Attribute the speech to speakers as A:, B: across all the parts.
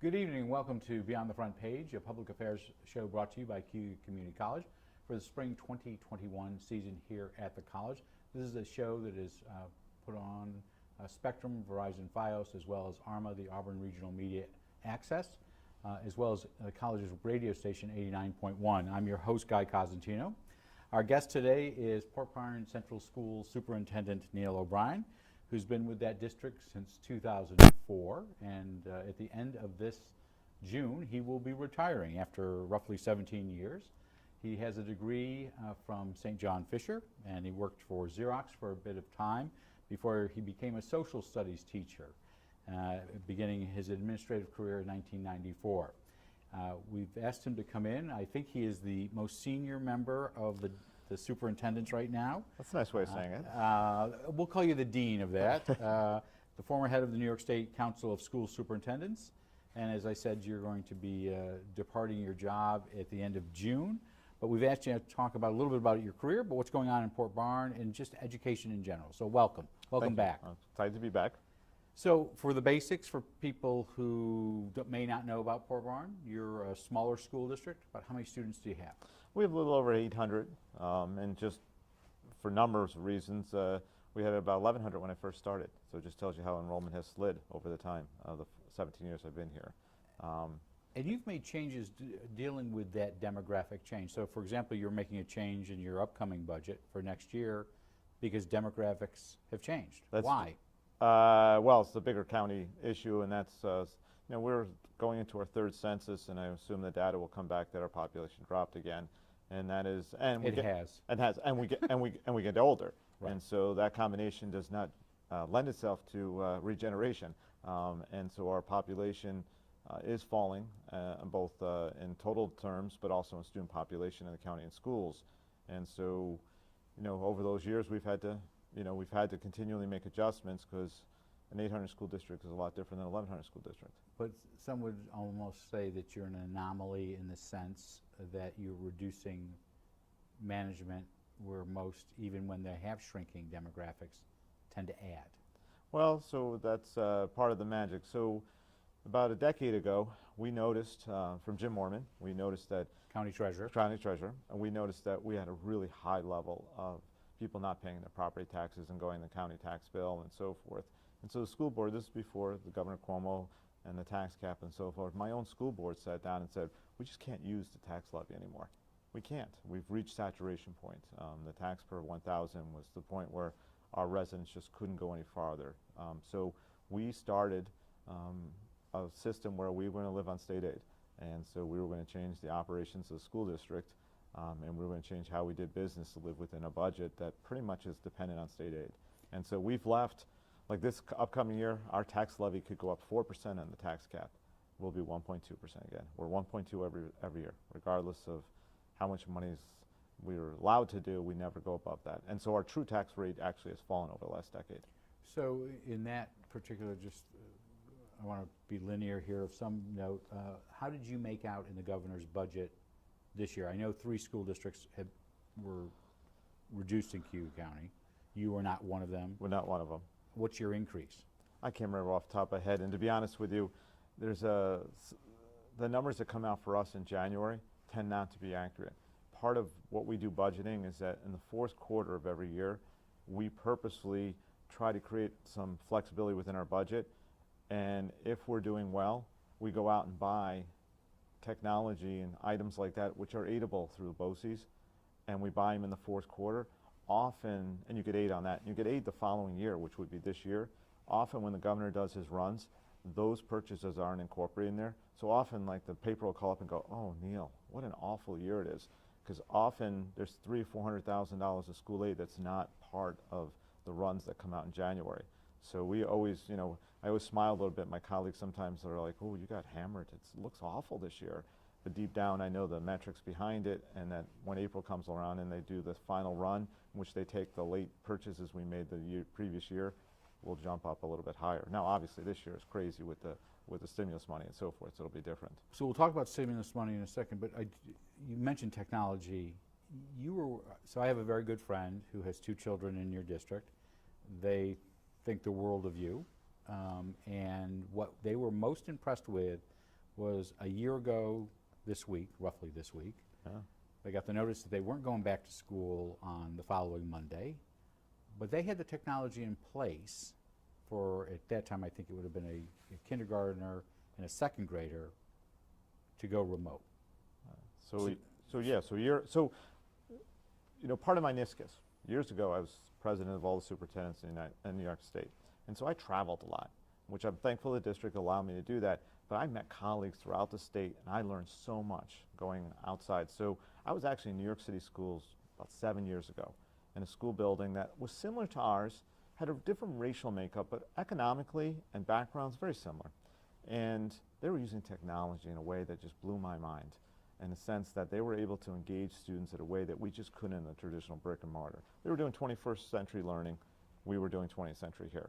A: Good evening and welcome to Beyond the Front Page, a public affairs show brought to you by Cayuga Community College for the spring 2021 season here at the college. This is a show that is put on Spectrum, Verizon Fios, as well as ARMA, the Auburn Regional Media Access, as well as the college's radio station 89.1. I'm your host, Guy Cosentino. Our guest today is Port Byron Central School Superintendent Neil O'Brien, who's been with that district since 2004, and at the end of this June, he will be retiring after roughly 17 years. He has a degree from St. John Fisher, and he worked for Xerox for a bit of time before he became a social studies teacher, beginning his administrative career in 1994. We've asked him to come in. I think he is the most senior member of the superintendents right now.
B: That's a nice way of saying it.
A: We'll call you the dean of that. The former head of the New York State Council of School Superintendents. And as I said, you're going to be departing your job at the end of June. But we've asked you to talk about a little bit about your career, but what's going on in Port Byron and just education in general. So welcome. Welcome back.
B: I'm excited to be back.
A: So for the basics, for people who may not know about Port Byron, you're a smaller school district. About how many students do you have?
B: We have a little over 800, and just for numbers of reasons, we had about 1,100 when I first started. So it just tells you how enrollment has slid over the time, the 17 years I've been here.
A: And you've made changes dealing with that demographic change. So for example, you're making a change in your upcoming budget for next year because demographics have changed. Why?
B: Well, it's the bigger county issue, and that's, we're going into our third census, and I assume the data will come back that our population dropped again, and that is, and we get older, right. And so that combination does not lend itself to regeneration, and so our population is falling, both in total terms, but also in student population in the county and schools, and so, over those years we've had to continually make adjustments because an 800 school district is a lot different than an 1,100 school district.
A: But some would almost say that you're an anomaly in the sense that you're reducing management where most, even when they have shrinking demographics, tend to add.
B: Well, so that's part of the magic. So about a decade ago, we noticed, from Jim Mormon, we noticed that
A: County Treasurer,
B: and we noticed that we had a really high level of people not paying their property taxes and going to the county tax bill and so forth. And so the school board, this is before the Governor Cuomo and the tax cap and so forth, my own school board sat down and said, we just can't use the tax levy anymore. We can't. We've reached saturation point. The tax per 1,000 was the point where our residents just couldn't go any farther. So we started a system where we were going to live on state aid. And so we were going to change the operations of the school district, and we were going to change how we did business to live within a budget that pretty much is dependent on state aid. And so we've left, like this upcoming year, our tax levy could go up 4% on the tax cap. We'll be 1.2% again. We're 1.2 every year, regardless of how much money we're allowed to do, we never go above that. And so our true tax rate actually has fallen over the last decade.
A: So in that particular, I want to be linear here of some note, how did you make out in the governor's budget this year? I know 3 school districts were reduced in Cayuga County. You were not one of them.
B: We're not one of them.
A: What's your increase?
B: I can't remember off the top of my head, and to be honest with you, the numbers that come out for us in January tend not to be accurate. Part of what we do budgeting is that in the 4th quarter of every year, we purposely try to create some flexibility within our budget, and if we're doing well, we go out and buy technology and items like that which are aidable through BOCES, and we buy them in the 4th quarter. Often, and you get aid on that, you get aid the following year, which would be this year. Often when the governor does his runs, those purchases aren't incorporated in there. So often, like, the paper will call up and go, oh, Neil, what an awful year it is. Because often there's $300,000 or $400,000 of school aid that's not part of the runs that come out in January. So we always, I always smile a little bit. My colleagues sometimes are like, oh, you got hammered. It looks awful this year. But deep down, I know the metrics behind it, and that when April comes around and they do the final run, in which they take the late purchases we made the previous year, we'll jump up a little bit higher. Now, obviously, this year is crazy with the stimulus money and so forth, so it'll be different.
A: So we'll talk about stimulus money in a second, but you mentioned technology. So I have a very good friend who has 2 children in your district. They think the world of you, and what they were most impressed with was a year ago this week, roughly this week, they got the notice that they weren't going back to school on the following Monday, but they had the technology in place for, at that time, I think it would have been a kindergartner and a second grader to go remote.
B: So part of my NISCUS, years ago I was president of all the superintendents in New York State, and so I traveled a lot, which I'm thankful the district allowed me to do that, but I met colleagues throughout the state, and I learned so much going outside. So I was actually in New York City schools about 7 years ago, in a school building that was similar to ours, had a different racial makeup, but economically and backgrounds very similar. And they were using technology in a way that just blew my mind, in the sense that they were able to engage students in a way that we just couldn't in the traditional brick and mortar. They were doing 21st century learning. We were doing 20th century here.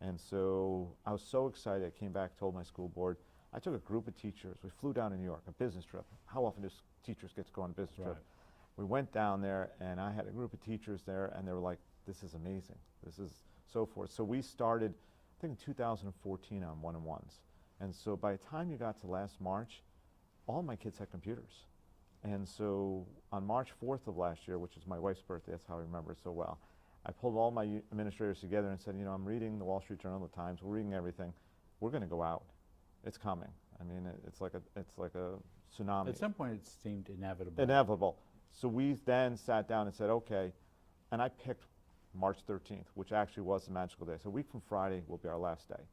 B: And so I was so excited. I came back, told my school board. I took a group of teachers. We flew down to New York, a business trip. How often do teachers get to go on a business trip? We went down there, and I had a group of teachers there, and they were like, this is amazing. This is so forth. So we started, I think, in 2014 on one-on-ones. And so by the time you got to last March, all my kids had computers. And so on March 4th of last year, which is my wife's birthday, that's how I remember it so well, I pulled all my administrators together and said, I'm reading the Wall Street Journal, the Times, we're reading everything. We're going to go out. It's coming. I mean, it's like a tsunami.
A: At some point it seemed inevitable.
B: Inevitable. So we then sat down and said, okay, and I picked March 13th, which actually was the magical day. So a week from Friday will be our last day.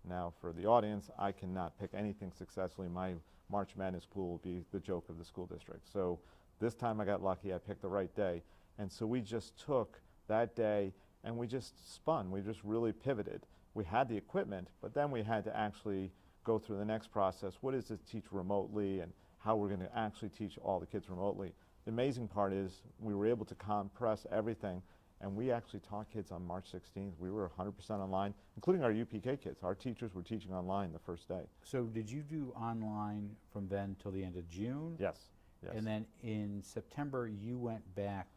B: Now, for the audience, I cannot pick anything successfully. My March Madness pool will be the joke of the school district. So this time I got lucky. I picked the right day. And so we just took that day and we just spun. We just really pivoted. We had the equipment, but then we had to actually go through the next process. What is it to teach remotely, and how we're going to actually teach all the kids remotely. The amazing part is we were able to compress everything, and we actually taught kids on March 16th. We were 100% online, including our UPK kids. Our teachers were teaching online the first day.
A: So did you do online from then till the end of June?
B: Yes. Yes.
A: And then in September you went back,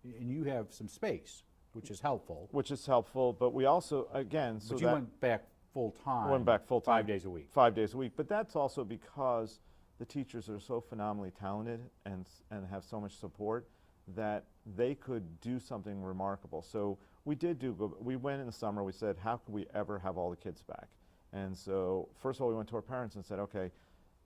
A: and you have some space, which is helpful.
B: Which is helpful, but we also, again, so
A: but you went back full time.
B: Went back full time.
A: 5 days a week.
B: 5 days a week, but that's also because the teachers are so phenomenally talented and have so much support that they could do something remarkable. So we went in the summer, we said, how could we ever have all the kids back? And so first of all, we went to our parents and said, okay,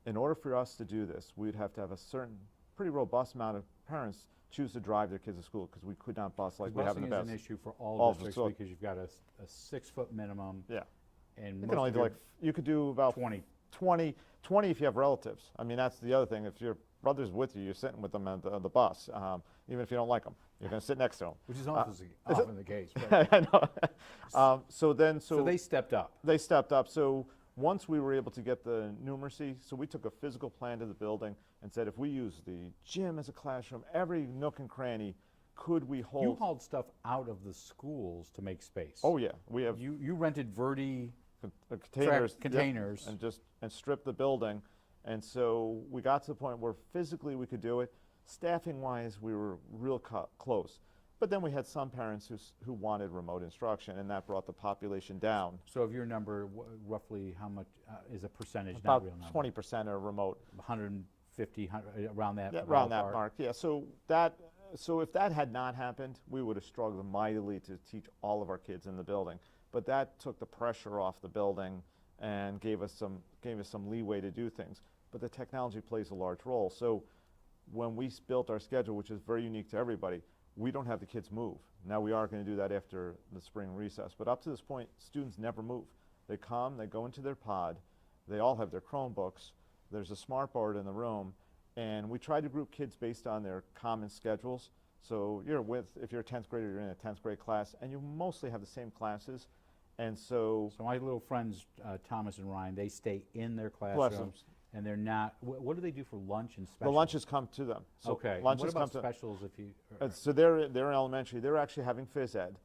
B: in order for us to do this, we'd have to have a certain pretty robust amount of parents choose to drive their kids to school, because we could not bus like we have in the past.
A: Busing is an issue for all districts because you've got a 6-foot minimum.
B: Yeah.
A: And
B: you can only do you could do about
A: 20
B: if you have relatives. I mean, that's the other thing. If your brother's with you, you're sitting with them on the bus, even if you don't like them. You're going to sit next to them.
A: Which is often the case.
B: I know. So
A: they stepped up.
B: They stepped up. So once we were able to get the numeracy, so we took a physical plan to the building and said, if we use the gym as a classroom, every nook and cranny, could we hold?
A: You hauled stuff out of the schools to make space.
B: Oh yeah, we have.
A: You rented Verdi
B: containers, yep, and stripped the building, and so we got to the point where physically we could do it. Staffing wise, we were real close, but then we had some parents who wanted remote instruction, and that brought the population down.
A: So of your number, roughly how much is a percentage?
B: About
A: not real number.
B: 20% are remote.
A: 150, around that.
B: Yeah, around that mark. Yeah. So if that had not happened, we would have struggled mightily to teach all of our kids in the building. But that took the pressure off the building and gave us some leeway to do things. But the technology plays a large role. So when we built our schedule, which is very unique to everybody, we don't have the kids move. Now we are going to do that after the spring recess. But up to this point, students never move. They come, they go into their pod, they all have their Chromebooks, there's a smart board in the room, and we try to group kids based on their common schedules. So if you're a 10th grader, you're in a 10th grade class, and you mostly have the same classes. And so
A: my little friends, Thomas and Ryan, they stay in their classrooms, and they're not. What do they do for lunch and specials?
B: The lunches come to them. So
A: okay.
B: Lunches
A: what about
B: come
A: specials if you?
B: So they're in elementary. They're actually having phys ed,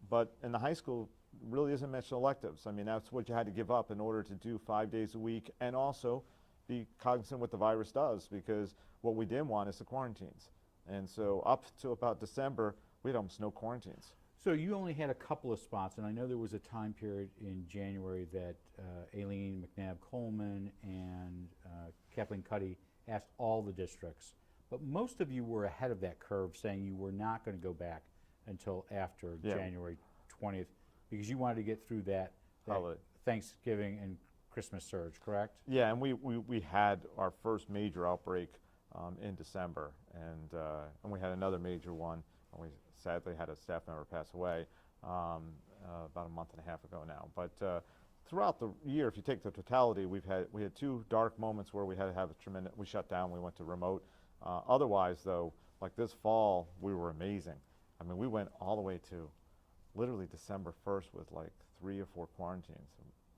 B: but in the high school, really isn't much electives. I mean, that's what you had to give up in order to do 5 days a week, and also be cognizant what the virus does, because what we didn't want is the quarantines. And so up to about December, we had almost no quarantines.
A: So you only had a couple of spots, and I know there was a time period in January that Aileen McNabb Mab Coleman and Kathleen Cuddy asked all the districts, but most of you were ahead of that curve, saying you were not going to go back until after
B: Yeah.
A: January 20th, because you wanted to get through that
B: Holiday.
A: Thanksgiving and Christmas surge, correct?
B: Yeah, and we had our first major outbreak in December, and we had another major one, and we sadly had a staff member pass away about a month and a half ago now. But throughout the year, if you take the totality, we had 2 dark moments where we had to have a tremendous, we shut down, we went to remote. Otherwise, though, like this fall, we were amazing. I mean, we went all the way to literally December 1st with like 3 or 4 quarantines,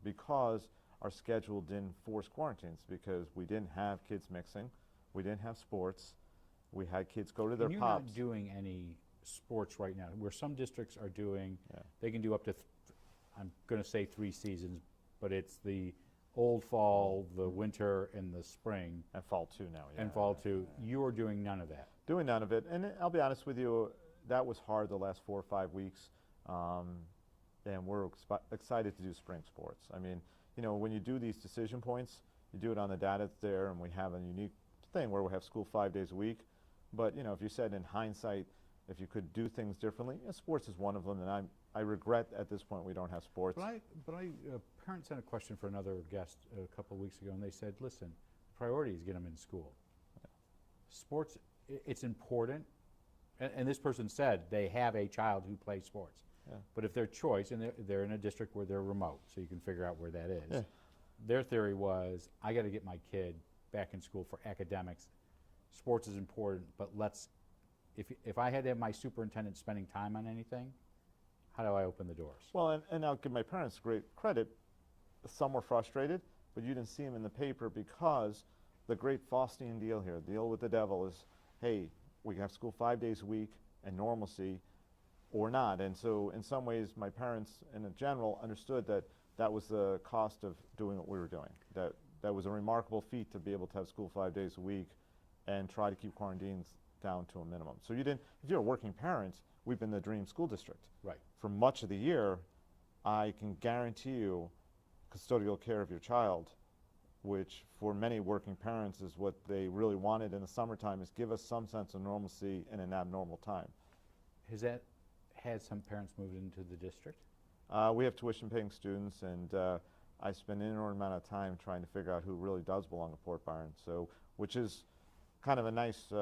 B: because our schedule didn't force quarantines, because we didn't have kids mixing, we didn't have sports, we had kids go to their
A: And you're
B: pops.
A: not doing any sports right now, where some districts are doing,
B: Yeah.
A: they can do up to, I'm going to say 3 seasons, but it's the old fall, the winter, and the spring,
B: And fall 2 now, yeah.
A: and fall too. You're doing none of that.
B: Doing none of it, and I'll be honest with you, that was hard the last 4 or 5 weeks, and we're excited to do spring sports. I mean, you know, when you do these decision points, you do it on the data that's there, and we have a unique thing where we have school 5 days a week. But you know, if you said in hindsight, if you could do things differently, sports is one of them, and I regret at this point we don't have sports.
A: But parents sent a question for another guest a couple of weeks ago, and they said, listen, priority is get them in school.
B: Yeah.
A: Sports, it's important, and this person said they have a child who plays sports.
B: Yeah.
A: But if their choice, and they're in a district where they're remote, so you can figure out where that is.
B: Yeah.
A: Their theory was, I got to get my kid back in school for academics. Sports is important, but if I had to have my superintendent spending time on anything, how do I open the doors?
B: Well, and I'll give my parents great credit. Some were frustrated, but you didn't see them in the paper, because the great Faustian deal here, deal with the devil, is, hey, we have school 5 days a week and normalcy, or not. And so in some ways, my parents in general understood that that was the cost of doing what we were doing. That was a remarkable feat to be able to have school 5 days a week and try to keep quarantines down to a minimum. So you didn't, if you're a working parent, we've been the dream school district.
A: Right.
B: For much of the year, I can guarantee you custodial care of your child, which for many working parents is what they really wanted in the summertime, is give us some sense of normalcy in an abnormal time.
A: Has that had some parents moved into the district?
B: We have tuition-paying students, and I spend an inordinate amount of time trying to figure out who really does belong at Port Byron, so, which is kind of a nice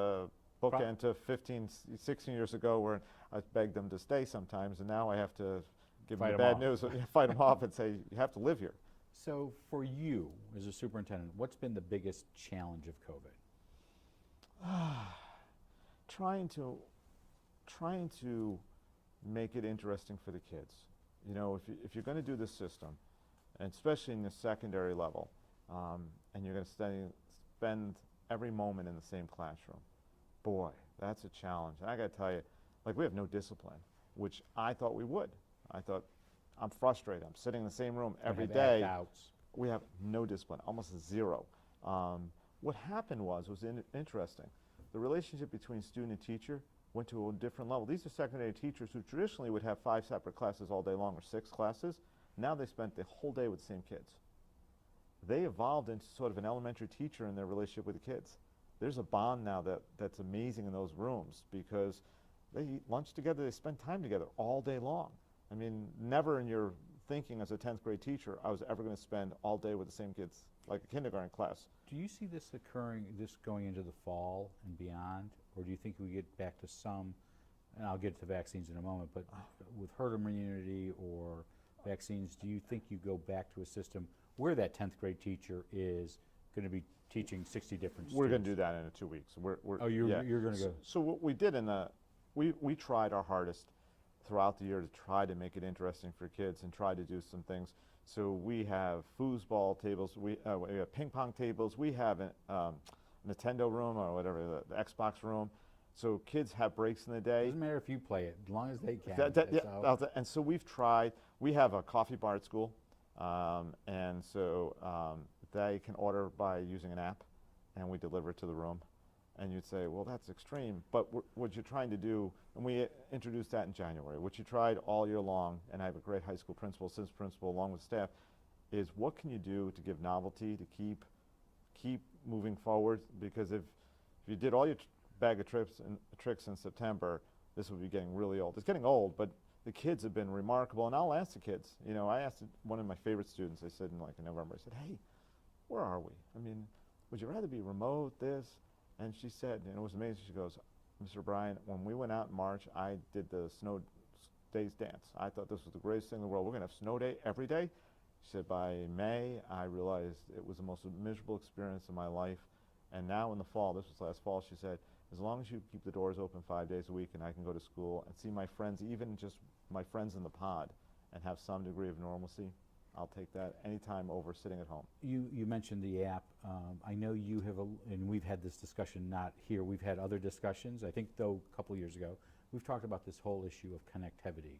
B: bookend to 15, 16 years ago, where I begged them to stay sometimes, and now I have to give them the bad news, fight them off and say, you have to live here.
A: So for you, as a superintendent, what's been the biggest challenge of COVID?
B: Trying to make it interesting for the kids. You know, if you're going to do this system, and especially in the secondary level, and you're going to spend every moment in the same classroom, boy, that's a challenge. And I got to tell you, like, we have no discipline, which I thought we would. I thought, I'm frustrated. I'm sitting in the same room every day. We have no discipline, almost zero. What happened was interesting. The relationship between student and teacher went to a different level. These are secondary teachers who traditionally would have 5 separate classes all day long, or 6 classes. Now they spent the whole day with the same kids. They evolved into sort of an elementary teacher in their relationship with the kids. There's a bond now that's amazing in those rooms, because they eat lunch together, they spend time together all day long. I mean, never in your thinking as a 10th grade teacher, I was ever going to spend all day with the same kids, like a kindergarten class.
A: Do you see this going into the fall and beyond, or do you think we get back to some, and I'll get to vaccines in a moment, but with herd immunity or vaccines, do you think you go back to a system where that 10th grade teacher is going to be teaching 60 different students?
B: We're going to do that in 2 weeks.
A: You're going to go.
B: So what we did we tried our hardest throughout the year to try to make it interesting for kids and try to do some things. So we have foosball tables, we have ping pong tables, we have a Nintendo room, or whatever, the Xbox room. So kids have breaks in the day.
A: Doesn't matter if you play it, as long as they can.
B: And so we've tried. We have a coffee bar at school, and so they can order by using an app, and we deliver it to the room. And you'd say, well, that's extreme. But what you're trying to do, and we introduced that in January, what you tried all year long, and I have a great high school principal, assistant principal, along with staff, is what can you do to give novelty, to keep moving forward? Because if you did all your bag of tricks in September, this would be getting really old. It's getting old, but the kids have been remarkable, and I'll ask the kids. You know, I asked one of my favorite students, I said in November, I said, hey, where are we? I mean, would you rather be remote, this? And she said, and it was amazing, she goes, Mr. Bryan, when we went out in March, I did the snow days dance. I thought this was the greatest thing in the world. We're going to have snow day every day. She said, by May, I realized it was the most miserable experience of my life. And now in the fall, this was last fall, she said, as long as you keep the doors open 5 days a week and I can go to school and see my friends, even just my friends in the pod, and have some degree of normalcy, I'll take that anytime over sitting at home.
A: You mentioned the app. I know you have, and we've had this discussion not here, we've had other discussions, I think though a couple years ago, we've talked about this whole issue of connectivity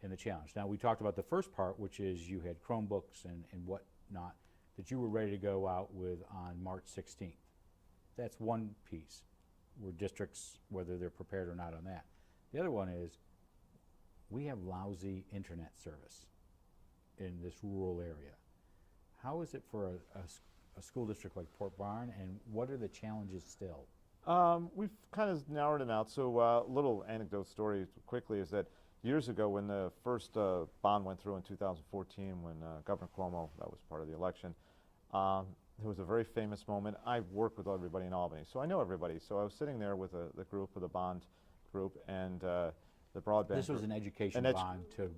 A: and the challenge. Now we talked about the first part, which is you had Chromebooks and whatnot that you were ready to go out with on March 16th. That's one piece, where districts, whether they're prepared or not on that. The other one is we have lousy internet service in this rural area. How is it for a school district like Port Byron, and what are the challenges still?
B: We've kind of narrowed it out. So a little anecdote story quickly is that years ago when the first bond went through in 2014, when Governor Cuomo, that was part of the election, there was a very famous moment. I've worked with everybody in Albany, so I know everybody. So I was sitting there with the group, of the bond group, and the broadband.
A: This was an education bond to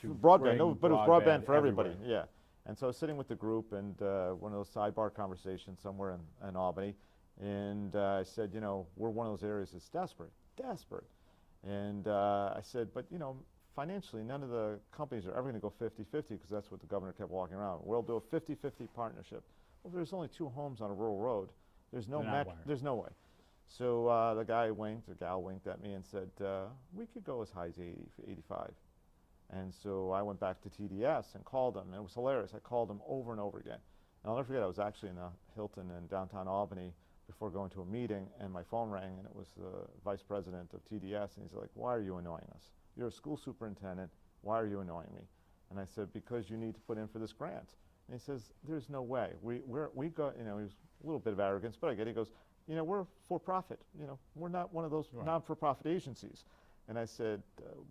B: broadband, no, but it was broadband for everybody.
A: everywhere.
B: Yeah. And so I was sitting with the group, and one of those sidebar conversations somewhere in Albany, and I said, you know, we're one of those areas that's desperate. And I said, but you know, financially, none of the companies are ever going to go 50-50, because that's what the governor kept walking around. We'll do a 50-50 partnership. Well, there's only 2 homes on a rural road. There's no there's no way. So the gal winked at me and said, we could go as high as 80, 85. And so I went back to TDS and called them, and it was hilarious. I called them over and over again. And I'll never forget, I was actually in the Hilton in downtown Albany before going to a meeting, and my phone rang, and it was the vice president of TDS, and he's like, why are you annoying us? You're a school superintendent. Why are you annoying me? And I said, because you need to put in for this grant. And he says, there's no way. We got, you know, he was a little bit of arrogance, but I get it. He goes, you know, we're for profit. You know, we're not one of those non-for-profit agencies. And I said,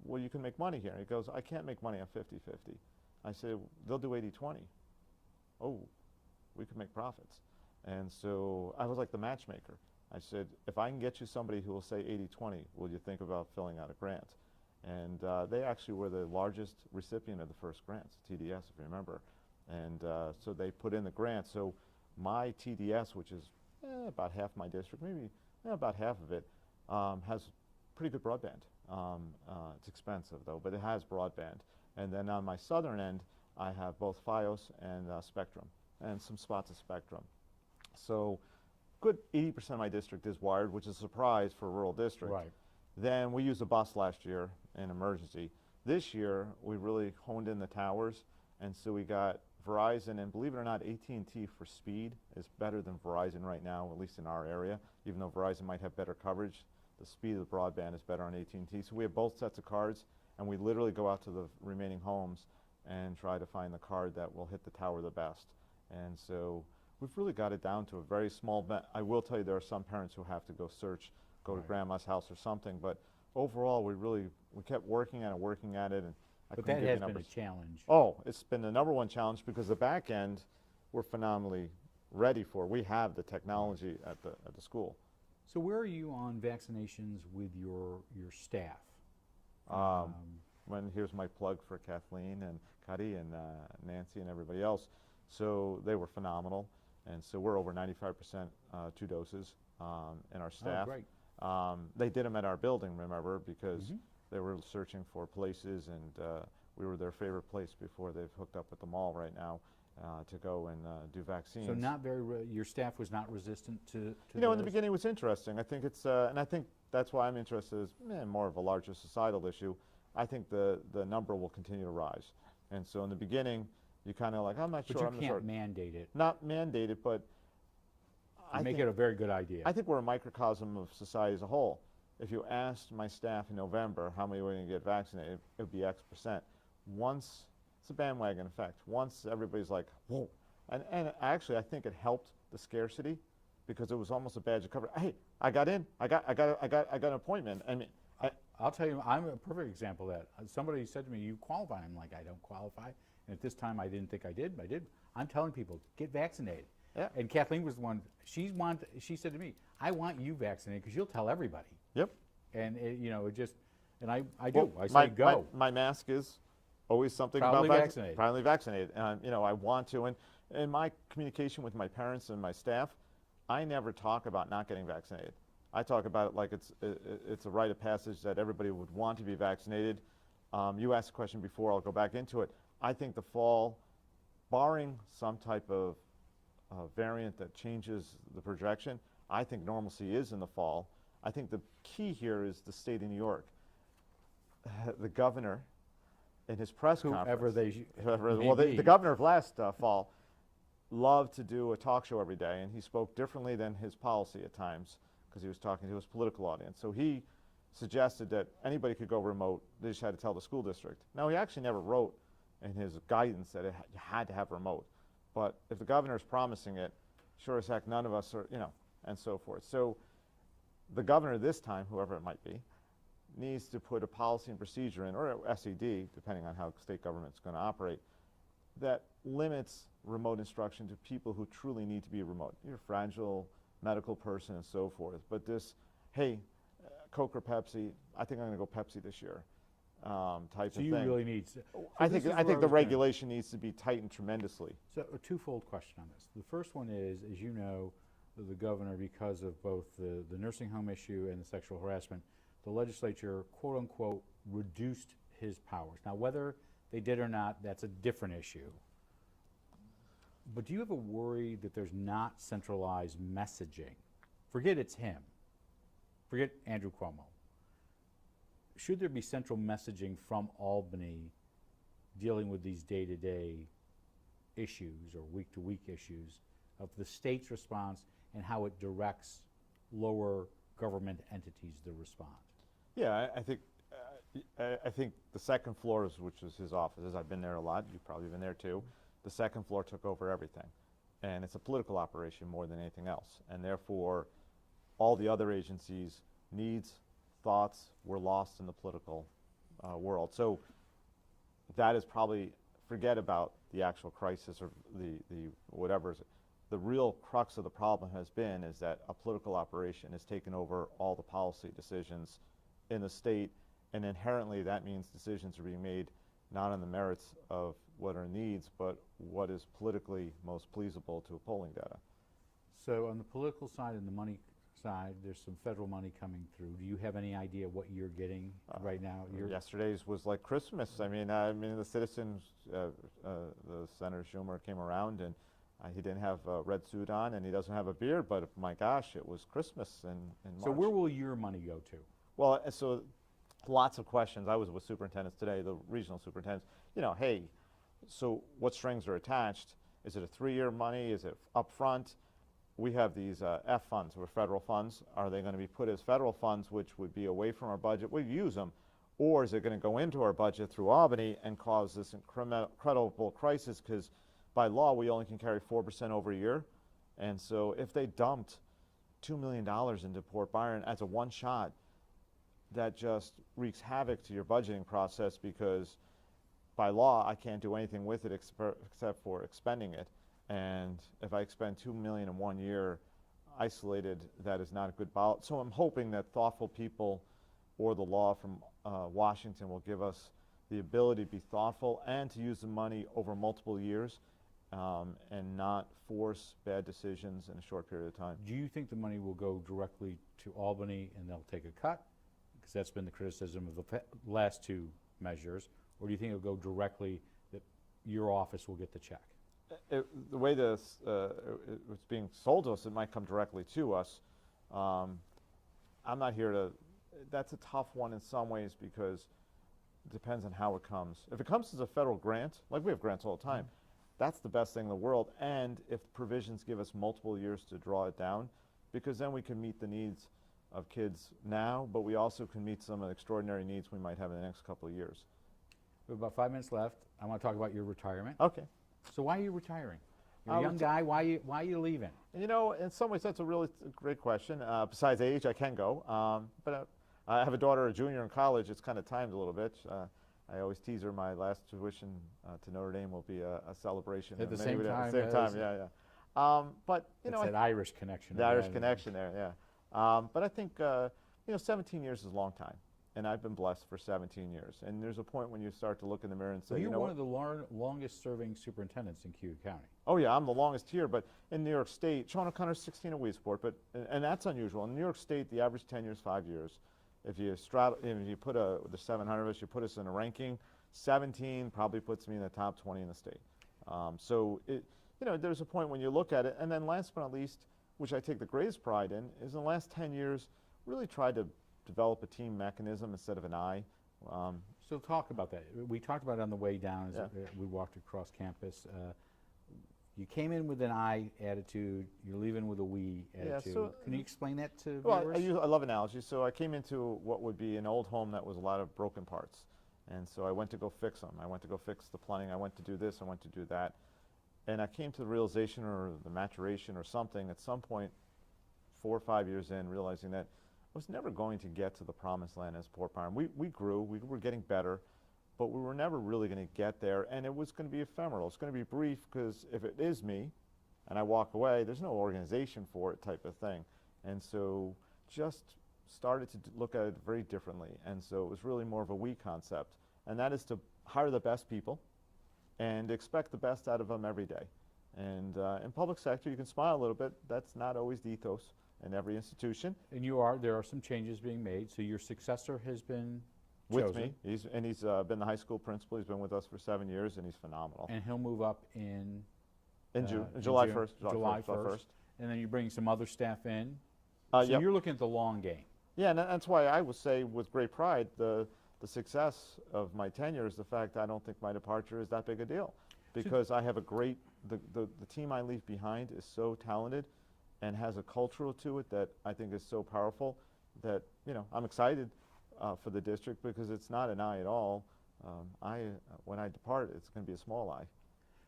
B: well, you can make money here. And he goes, I can't make money on 50-50. I said, they'll do 80-20. Oh, we can make profits. And so I was like the matchmaker. I said, if I can get you somebody who will say 80-20, will you think about filling out a grant? And they actually were the largest recipient of the first grants, TDS, if you remember. And so they put in the grant. So my TDS, which is about half my district, maybe about half of it, has pretty good broadband. It's expensive though, but it has broadband. And then on my southern end, I have both Fios and Spectrum, and some spots of Spectrum. So good 80% of my district is wired, which is a surprise for a rural district.
A: Right.
B: Then we used a bus last year in emergency. This year, we really honed in the towers, and so we got Verizon, and believe it or not, AT&T for speed is better than Verizon right now, at least in our area. Even though Verizon might have better coverage, the speed of the broadband is better on AT&T. So we have both sets of cards, and we literally go out to the remaining homes and try to find the card that will hit the tower the best. And so we've really got it down to a very small I will tell you, there are some parents who have to go search, go to grandma's house or something, but overall we kept working at it, and
A: But that has been a challenge.
B: Oh, it's been the #1 challenge, because the back end we're phenomenally ready for. We have the technology at the school.
A: So where are you on vaccinations with your staff?
B: Here's my plug for Kathleen and Cuddy and Nancy and everybody else. So they were phenomenal, and so we're over 95% 2 doses in our staff.
A: Oh, great.
B: They did them at our building, remember, because they were searching for places, and we were their favorite place before they've hooked up with the mall right now to go and do vaccines.
A: So not very, your staff was not resistant to
B: You know, in the beginning it was interesting. I think it's, and I think that's why I'm interested, is more of a larger societal issue. I think the number will continue to rise. And so in the beginning, you kind of like, I'm not sure.
A: But you can't mandate it.
B: Not mandate it, but
A: I make it a very good idea.
B: I think we're a microcosm of society as a whole. If you asked my staff in November how many were going to get vaccinated, it would be X%. Once it's a bandwagon effect. Once everybody's like, whoa. And actually, I think it helped the scarcity because it was almost a badge of cover. Hey, I got in. I got an appointment. I mean,
A: I'll tell you, I'm a perfect example of that. Somebody said to me, you qualify. I'm like, I don't qualify. And at this time, I didn't think I did, but I did. I'm telling people, get vaccinated.
B: Yeah.
A: And Kathleen was the one, she said to me, I want you vaccinated because you'll tell everybody.
B: Yep.
A: And, it just, and I
B: Well,
A: do. I say go.
B: My mask is always something
A: Proudly
B: about
A: vaccinated.
B: Proudly vaccinated. And, I want to. And in my communication with my parents and my staff, I never talk about not getting vaccinated. I talk about it like it's a rite of passage that everybody would want to be vaccinated. You asked a question before, I'll go back into it. I think the fall, barring some type of variant that changes the projection, I think normalcy is in the fall. I think the key here is the state of New York. The governor, in his press conference, the governor of last fall loved to do a talk show every day, and he spoke differently than his policy at times because he was talking to his political audience. So he suggested that anybody could go remote, they just had to tell the school district. Now, he actually never wrote in his guidance that you had to have remote. But if the governor's promising it, sure as heck none of us are, and so forth. So the governor this time, whoever it might be, needs to put a policy and procedure in, or SED, depending on how state government's going to operate, that limits remote instruction to people who truly need to be remote. You're a fragile medical person and so forth. But this, hey, Coke or Pepsi, I think I'm going to go Pepsi this year, type of thing.
A: So you really need.
B: I think the regulation needs to be tightened tremendously.
A: So a twofold question on this. The first one is, as you know, the governor, because of both the nursing home issue and the sexual harassment, the legislature, quote unquote, reduced his powers. Now, whether they did or not, that's a different issue. But do you have a worry that there's not centralized messaging? Forget it's him. Forget Andrew Cuomo. Should there be central messaging from Albany dealing with these day-to-day issues or week-to-week issues of the state's response and how it directs lower government entities to respond?
B: Yeah, I think the second floor, which is his office, I've been there a lot, you've probably been there too, the second floor took over everything. And it's a political operation more than anything else. And therefore, all the other agencies' needs, thoughts were lost in the political world. So that is probably, forget about the actual crisis or the whatever. The real crux of the problem has been is that a political operation has taken over all the policy decisions in the state, and inherently that means decisions are being made not on the merits of what are needs, but what is politically most pleasable to polling data.
A: So on the political side and the money side, there's some federal money coming through. Do you have any idea what you're getting right now?
B: Yesterday's was like Christmas. I mean, the citizens, the Senator Schumer came around and he didn't have a red suit on and he doesn't have a beard, but my gosh, it was Christmas in March.
A: So where will your money go to?
B: Well, so lots of questions. I was with superintendents today, the regional superintendents. Hey, so what strings are attached? Is it a 3-year money? Is it upfront? We have these F funds, or federal funds. Are they going to be put as federal funds, which would be away from our budget? We use them. Or is it going to go into our budget through Albany and cause this incredible crisis? Because by law, we only can carry 4% over a year. And so if they dumped $2 million into Port Byron as a one shot, that just wreaks havoc to your budgeting process because by law, I can't do anything with it except for expending it. And if I expend $2 million in 1 year isolated, that is not a good balance. So I'm hoping that thoughtful people or the law from Washington will give us the ability to be thoughtful and to use the money over multiple years and not force bad decisions in a short period of time.
A: Do you think the money will go directly to Albany and they'll take a cut? Because that's been the criticism of the last two measures. Or do you think it'll go directly that your office will get the check?
B: The way this it's being sold to us, it might come directly to us. I'm not here to, that's a tough one in some ways because it depends on how it comes. If it comes as a federal grant, like we have grants all the time, that's the best thing in the world. And if provisions give us multiple years to draw it down, because then we can meet the needs of kids now, but we also can meet some of the extraordinary needs we might have in the next couple of years.
A: We have about 5 minutes left. I want to talk about your retirement.
B: Okay.
A: So why are you retiring? You're a young guy. Why are you leaving?
B: You know, in some ways, that's a really great question. Besides age, I can go. But I have a daughter, a junior in college. It's kind of timed a little bit. I always tease her my last tuition to Notre Dame will be a celebration.
A: At the same time?
B: At the same time, yeah. But, you know,
A: It's that Irish connection.
B: the Irish connection there, yeah. But I think, you know, 17 years is a long time. And I've been blessed for 17 years. And there's a point when you start to look in the mirror and say,
A: Well,
B: you know
A: you're
B: what?
A: one of the longest serving superintendents in Cayuga County.
B: Oh yeah, I'm the longest here, but in New York State, Sean O'Connor's 16 at Weedsport, but and that's unusual. In New York State, the average tenure is 5 years. If you put the 700 of us, you put us in a ranking, 17 probably puts me in the top 20 in the state. So you know, there's a point when you look at it, and then last but not least, which I take the greatest pride in, is in the last 10 years, really tried to develop a team mechanism instead of an I.
A: So talk about that. We talked about it on the way down as we walked across campus. You came in with an I attitude. You're leaving with a we attitude.
B: So,
A: can you explain that to
B: well,
A: viewers?
B: I love analogies. So I came into what would be an old home that was a lot of broken parts. And so I went to go fix them. I went to go fix the plumbing. I went to do this. I went to do that. And I came to the realization or the maturation or something at some point, 4 or 5 years in, realizing that I was never going to get to the promised land as Port Byron. We grew, we were getting better, but we were never really going to get there, and it was going to be ephemeral. It's going to be brief, because if it is me and I walk away, there's no organization for it type of thing. And so just started to look at it very differently, and so it was really more of a we concept, and that is to hire the best people and expect the best out of them every day. And in public sector, you can smile a little bit. That's not always the ethos in every institution.
A: And there are some changes being made. So your successor has been
B: With
A: chosen.
B: me. He's been the high school principal. He's been with us for 7 years, and he's phenomenal.
A: And he'll move up in
B: July 1st.
A: July 1st. And then you're bringing some other staff in.
B: So
A: So you're looking at the long game.
B: Yeah, and that's why I would say with great pride, the success of my tenure is the fact that I don't think my departure is that big a deal. Because I have a great, the team I leave behind is so talented and has a cultural to it that I think is so powerful that, you know, I'm excited for the district, because it's not an I at all. When I depart, it's going to be a small I.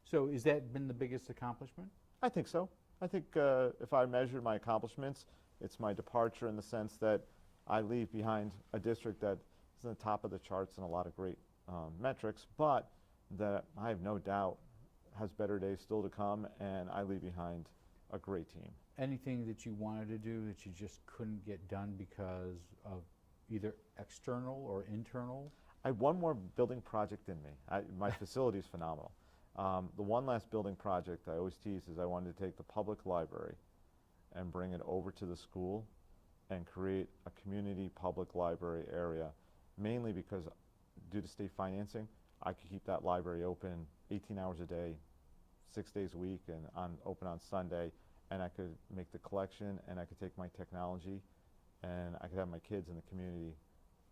A: So has that been the biggest accomplishment?
B: I think so. I think if I measure my accomplishments, it's my departure in the sense that I leave behind a district that is on the top of the charts in a lot of great metrics, but that I have no doubt has better days still to come, and I leave behind a great team.
A: Anything that you wanted to do that you just couldn't get done because of either external or internal?
B: I have one more building project in me. My facility is phenomenal. The one last building project I always tease is I wanted to take the public library and bring it over to the school and create a community public library area, mainly because due to state financing, I could keep that library open 18 hours a day, 6 days a week, and open on Sunday, and I could make the collection, and I could take my technology, and I could have my kids in the community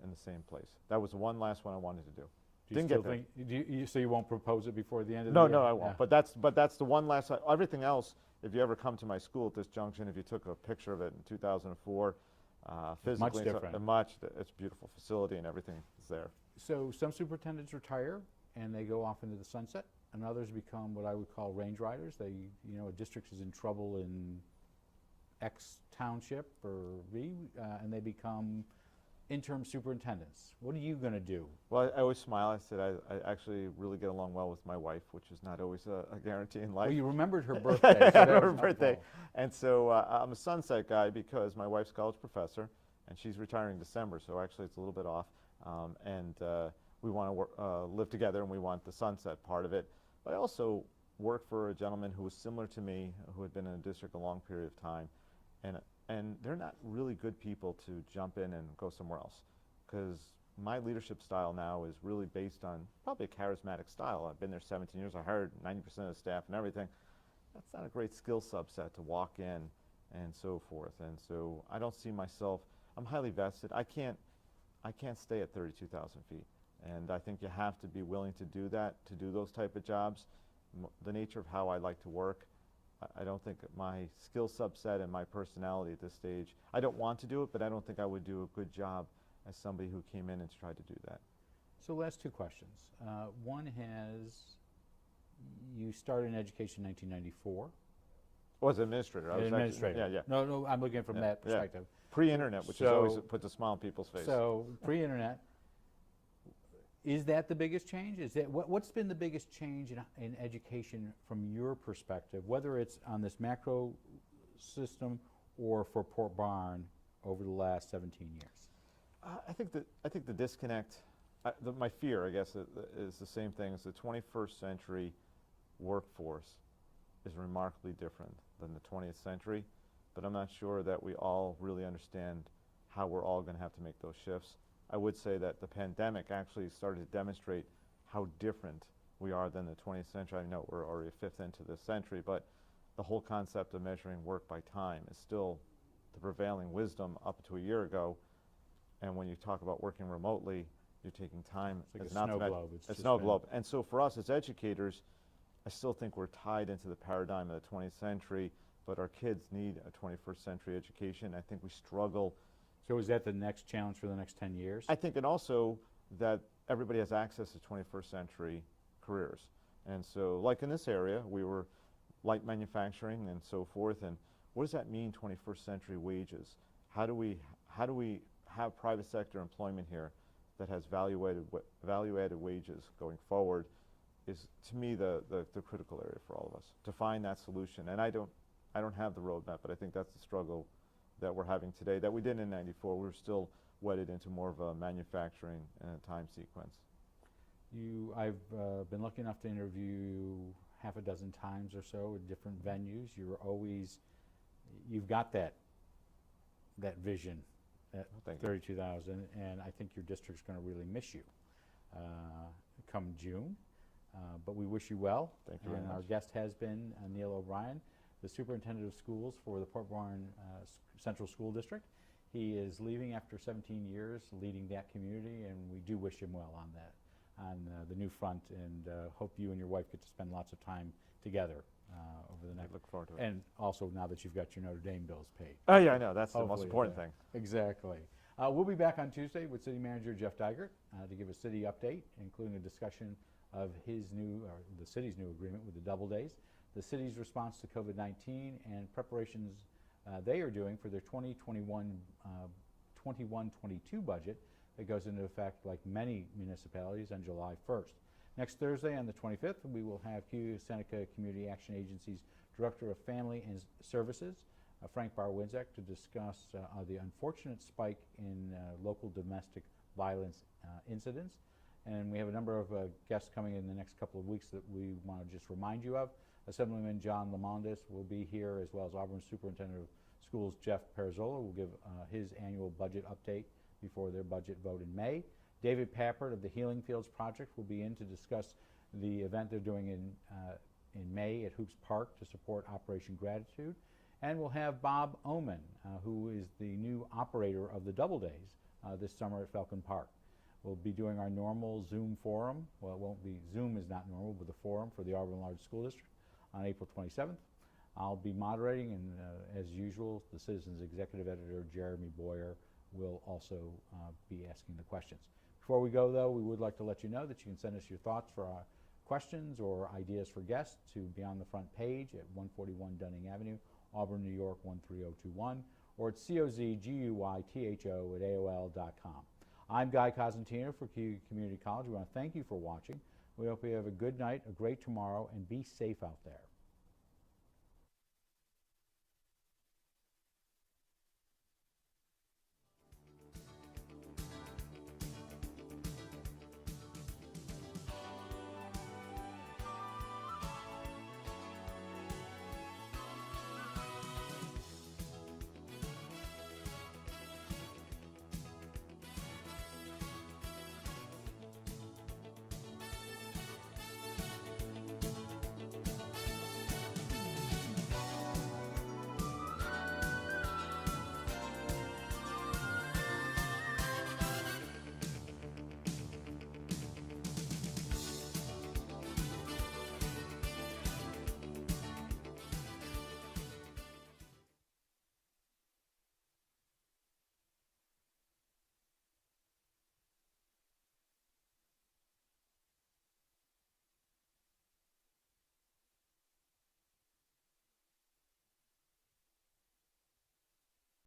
B: in the same place. That was the one last one I wanted to do. Didn't get there.
A: So you won't propose it before the end of the year?
B: No, I won't. Yeah. But that's the one last. Everything else, if you ever come to my school at this junction, if you took a picture of it in 2004, physically,
A: much different.
B: It's a beautiful facility, and everything is there.
A: So some superintendents retire and they go off into the sunset, and others become what I would call range riders. A district is in trouble in X township or V, and they become interim superintendents. What are you going to do?
B: Well, I always smile. I said I actually really get along well with my wife, which is not always a guarantee in life.
A: Well, you remembered her birthday.
B: I remember her birthday. And so I'm a sunset guy because my wife's a college professor, and she's retiring in December, so actually it's a little bit off. We want to live together, and we want the sunset part of it. But I also worked for a gentleman who was similar to me, who had been in a district a long period of time, and they're not really good people to jump in and go somewhere else, because my leadership style now is really based on probably a charismatic style. I've been there 17 years. I hired 90% of the staff and everything. That's not a great skill subset to walk in and so forth. And so I don't see myself, I'm highly vested. I can't stay at 32,000 feet. And I think you have to be willing to do that, to do those type of jobs. The nature of how I like to work, I don't think my skill subset and my personality at this stage, I don't want to do it, but I don't think I would do a good job as somebody who came in and tried to do that.
A: So last two questions. One has, you started in education in 1994.
B: Was administrator. I was actually-
A: Administrator.
B: Yeah, yeah.
A: No, I'm looking from
B: Yeah,
A: that
B: yeah.
A: perspective.
B: Pre-internet, which is always
A: So-
B: puts a smile on people's face.
A: So pre-internet, is that the biggest change? Is that what's been the biggest change in education from your perspective, whether it's on this macro system or for Port Barn over the last 17 years?
B: I think the disconnect, my fear, I guess, is the same thing as the 21st century workforce is remarkably different than the 20th century, but I'm not sure that we all really understand how we're all going to have to make those shifts. I would say that the pandemic actually started to demonstrate how different we are than the 20th century. I know we're already a fifth into this century, but the whole concept of measuring work by time is still the prevailing wisdom up to a year ago. And when you talk about working remotely, you're taking time.
A: It's like
B: as
A: a
B: not
A: snow
B: to
A: globe.
B: a snow globe. And so for us as educators, I still think we're tied into the paradigm of the 20th century, but our kids need a 21st century education. I think we struggle.
A: So is that the next challenge for the next 10 years?
B: I think, and also that everybody has access to 21st century careers. And so, like in this area, we were light manufacturing and so forth, and what does that mean, 21st century wages? How do we have private sector employment here that has value-added wages going forward is, to me, the critical area for all of us, to find that solution. And I don't have the roadmap, but I think that's the struggle that we're having today that we did in '94. We were still wedded into more of a manufacturing and a time sequence.
A: I've been lucky enough to interview you half a dozen times or so at different venues. You've got that vision at
B: Thank you.
A: 32,000, and I think your district's going to really miss you come June. But we wish you well.
B: Thank you very
A: And our
B: much.
A: guest has been Neil O'Brien, the Superintendent of Schools for the Port Barn Central School District. He is leaving after 17 years leading that community, and we do wish him well on the new front, and hope you and your wife get to spend lots of time together over the
B: I
A: next.
B: look forward to it.
A: And also now that you've got your Notre Dame bills paid.
B: Oh yeah, I know, that's the most
A: Hopefully,
B: important thing.
A: Exactly. We'll be back on Tuesday with City Manager Jeff Dygert to give a city update, including a discussion of the city's new agreement with the double days, the city's response to COVID-19, and preparations they are doing for their 2021-22 budget that goes into effect, like many municipalities, on July 1st. Next Thursday, on the 25th, we will have Cayuga Community Action Agency's Director of Family and Services, Frank Barwinczak, to discuss the unfortunate spike in local domestic violence incidents. And we have a number of guests coming in the next couple of weeks that we want to just remind you of. Assemblyman John Lamondis will be here, as well as Auburn Superintendent of Schools Jeff Perzolo will give his annual budget update before their budget vote in May. David Pappert of the Healing Fields Project will be in to discuss the event they're doing in May at Hoops Park to support Operation Gratitude. And we'll have Bob Oman, who is the new operator of the Double Days this summer at Falcon Park. We'll be doing our normal Zoom forum. Well, it won't be, Zoom is not normal, but the forum for the Auburn Large School District on April 27th. I'll be moderating, and as usual, the Citizens Executive Editor, Jeremy Boyer, will also be asking the questions. Before we go, though, we would like to let you know that you can send us your thoughts for our questions or ideas for guests to Beyond the Front Page at 141 Dunning Avenue, Auburn, New York 13021, or at cozguytho@aol.com. I'm Guy Cosentino for Cayuga Community College. We want to thank you for watching. We hope you have a good night, a great tomorrow, and be safe out there.